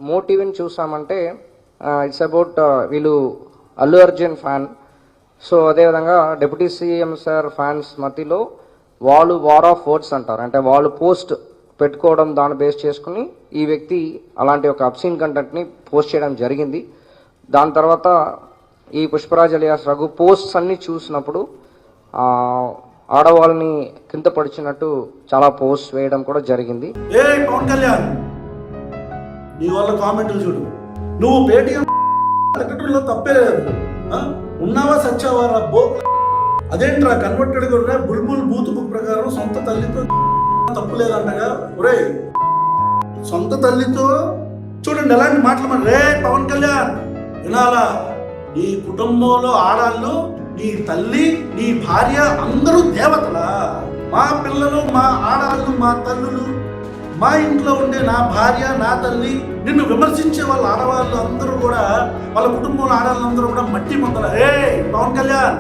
మోటివ్ని చూసామంటే it's about వీళ్ళు Allu Arjun fan. So అదేవిధంగా డిప్యూటీ సీఎం సార్ ఫ్యాన్స్ మధ్యలో వాళ్ళు వార్ ఆఫ్ వర్డ్స్ అంటారు, అంటే వాళ్ళు పోస్ట్ పెట్టుకోవడం దాన్ని బేస్ చేసుకుని ఈ వ్యక్తి అలాంటి ఒక అబ్సీన్ కంటెంట్ని పోస్ట్ చేయడం జరిగింది. దాని తర్వాత ఈ పుష్పరాజ్ అలియాస్ రఘు పోస్ట్స్ అన్నీ చూసినప్పుడు ఆడవాళ్ళని కింద పడిచినట్టు చాలా పోస్ట్ వేయడం కూడా జరిగింది. ఏ పవన్ కళ్యాణ్, నీ వల్ల కామెంట్లు చూడు, నువ్వు పేటీఎం తప్పే లేదు, ఉన్నావా సచ్చావా బో. అదేంట్రా కన్వర్టెడ్ కూడా బుల్బుల్ బూత్ బుక్ ప్రకారం సొంత తల్లితో తప్పు లేదంటగా. ఒరే సొంత తల్లితో చూడండి ఎలాంటి మాటలు రే పవన్ కళ్యాణ్ వినాలా. నీ కుటుంబంలో ఆడాళ్ళు, నీ తల్లి, నీ భార్య అందరూ దేవతలా. మా పిల్లలు, మా ఆడాళ్ళు, మా తల్లులు, మా ఇంట్లో ఉండే నా భార్య, నా తల్లి, నిన్ను విమర్శించే వాళ్ళ ఆడవాళ్ళు అందరూ కూడా, వాళ్ళ కుటుంబంలో ఆడవాళ్ళందరూ కూడా మట్టి మొదల. ఏ పవన్ కళ్యాణ్